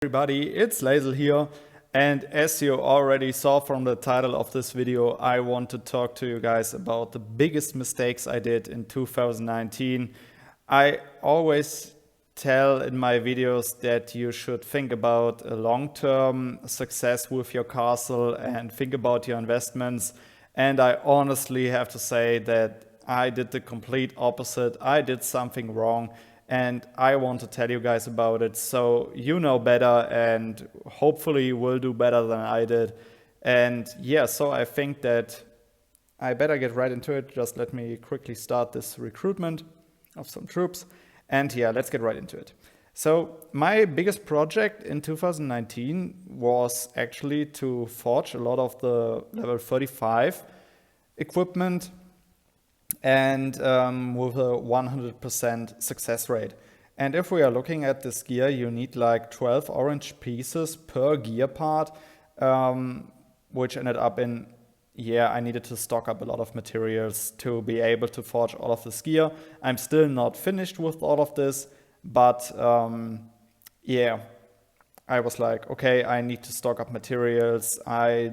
Everybody, it's Lazel here, and as you already saw from the title of this video, I want to talk to you guys about the biggest mistakes I did in 2019. I always tell in my videos that you should think about a long-term success with your castle and think about your investments, and I honestly have to say that I did the complete opposite. I did something wrong. And I want to tell you guys about it so you know better and hopefully will do better than I did. And yeah, so I think that I better get right into it. Just let me quickly start this recruitment of some troops. And yeah, let's get right into it. So my biggest project in 2019 was actually to forge a lot of the level 35 equipment and with a 100% success rate. And if we are looking at this gear, you need like 12 orange pieces per gear part, which ended up in, I needed to stock up a lot of materials to be able to forge all of this gear. I'm still not finished with all of this, but I was like, okay, I need to stock up materials. I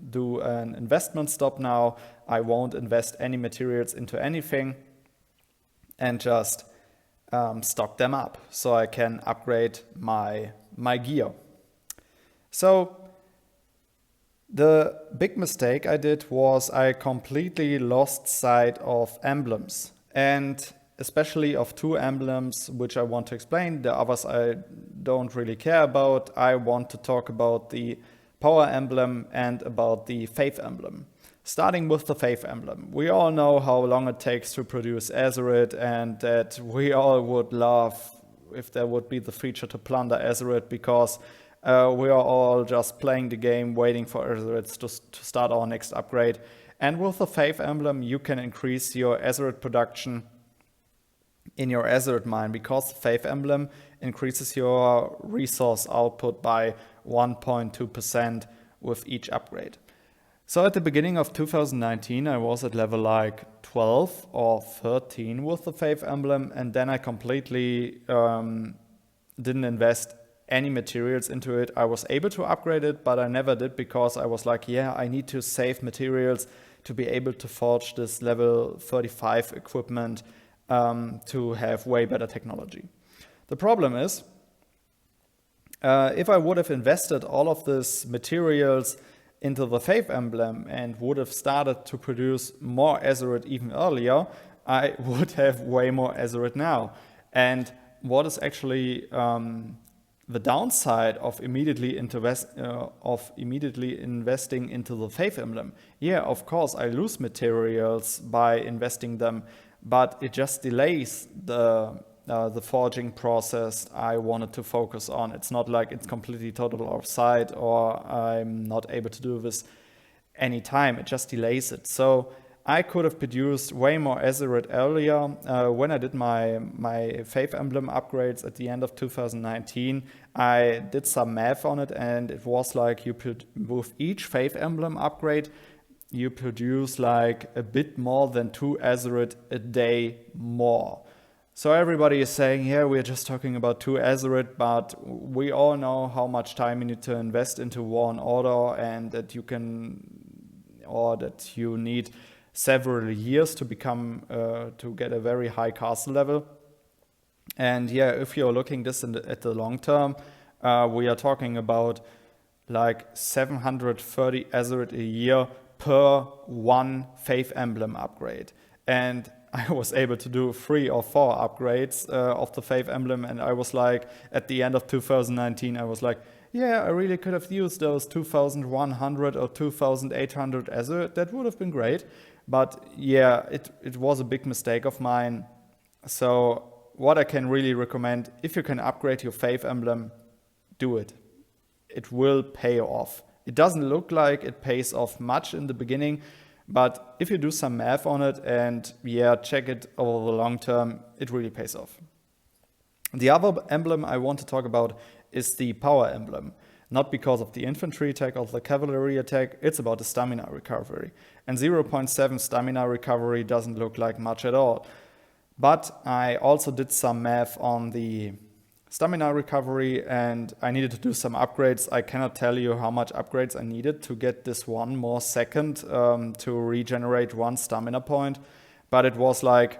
do an investment stop now. I won't invest any materials into anything and just stock them up so I can upgrade my gear. So the big mistake I did was I completely lost sight of emblems, and especially of two emblems which I want to explain. The others I don't really care about. I want to talk about the power emblem and about the faith emblem. Starting with the faith emblem, we all know how long it takes to produce Azeroth, and that we all would love if there would be the feature to plunder Azeroth, because we are all just playing the game waiting for Azeroth to start our next upgrade. And with the faith emblem, you can increase your Azeroth production in your Azeroth mine, because the faith emblem increases your resource output by 1.2% with each upgrade. So at the beginning of 2019, I was at level like 12 or 13 with the faith emblem, and then I completely didn't invest any materials into it. I was able to upgrade it, but I never did, because I was like, I need to save materials to be able to forge this level 35 equipment to have way better technology. The problem is, if I would have invested all of these materials into the faith emblem and would have started to produce more Azeroth even earlier, I would have way more Azeroth now. And what is actually the downside of immediately investing into the faith emblem? Yeah, of course, I lose materials by investing them, but it just delays the forging process I wanted to focus on. It's not like it's completely total offside or I'm not able to do this anytime. It just delays it. So I could have produced way more Azeroth earlier. When I did my faith emblem upgrades at the end of 2019, I did some math on it, and it was like with each faith emblem upgrade, you produce like a bit more than 2 Azeroth a day more. So everybody is saying, we're just talking about 2 Azeroth, but we all know how much time you need to invest into War and Order, and that you need several years to become to get a very high castle level. And if you're looking this at the long term, we are talking about like 730 Azeroth a year per one faith emblem upgrade. And I was able to do 3 or 4 upgrades of the faith emblem, and I was like, at the end of 2019, I was like, I really could have used those 2,100 or 2,800 Azeroth. That would have been great. But it was a big mistake of mine. So what I can really recommend, if you can upgrade your faith emblem, do it. It will pay off. It doesn't look like it pays off much in the beginning, but if you do some math on it and check it over the long term, it really pays off. The other emblem I want to talk about is the power emblem. Not because of the infantry attack or the cavalry attack, it's about the stamina recovery. And 0.7 stamina recovery doesn't look like much at all. But I also did some math on the stamina recovery, and I needed to do some upgrades. I cannot tell you how much upgrades I needed to get this 1 more second to regenerate 1 stamina point. But it was like,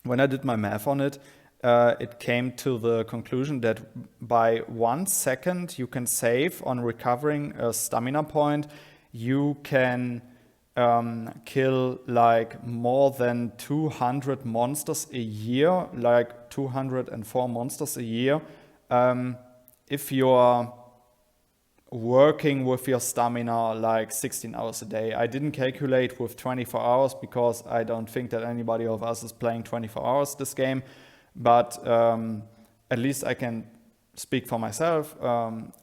when I did my math on it, it came to the conclusion that by 1 second you can save on recovering a stamina point, you can kill like more than 200 monsters a year, like 204 monsters a year, if you're working with your stamina like 16 hours a day. I didn't calculate with 24 hours because I don't think that anybody of us is playing 24 hours this game, but at least I can speak for myself.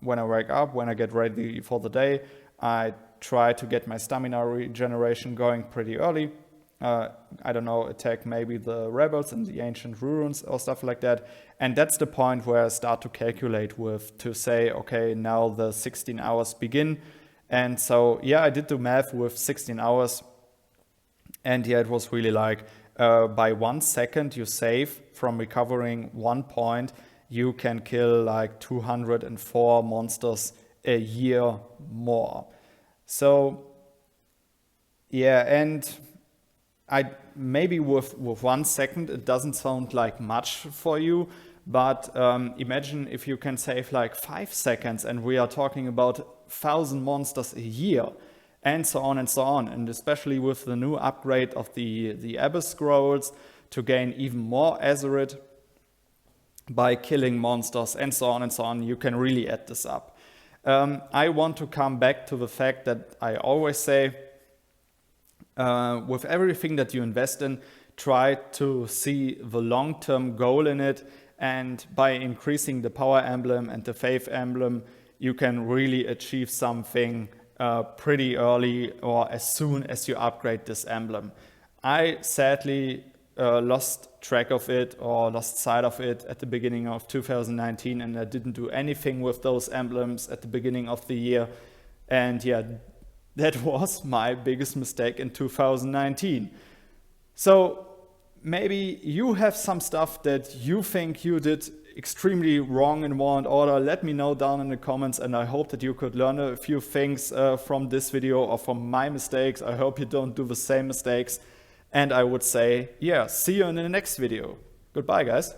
When I wake up, when I get ready for the day, I try to get my stamina regeneration going pretty early. I don't know, attack maybe the rebels in the ancient ruins or stuff like that. And that's the point where I start to calculate with, to say, okay, now the 16 hours begin. And so, yeah, I did the math with 16 hours. And yeah, it was really like, by 1 second you save from recovering 1 point, you can kill like 204 monsters a year more. So, yeah, and I maybe with 1 second it doesn't sound like much for you, but imagine if you can save like 5 seconds, and we are talking about 1,000 monsters a year, and so on and so on. And especially with the new upgrade of the Abyss Scrolls to gain even more Azeroth by killing monsters and so on and so on, you can really add this up. I want to come back to the fact that I always say, with everything that you invest in, try to see the long-term goal in it, and by increasing the power emblem and the faith emblem, you can really achieve something pretty early or as soon as you upgrade this emblem. I sadly lost track of it or lost sight of it at the beginning of 2019, and I didn't do anything with those emblems at the beginning of the year. And yeah, that was my biggest mistake in 2019. So maybe you have some stuff that you think you did extremely wrong in War and Order. Let me know down in the comments, and I hope that you could learn a few things from this video or from my mistakes. I hope you don't do the same mistakes. And I would say, yeah, see you in the next video. Goodbye, guys.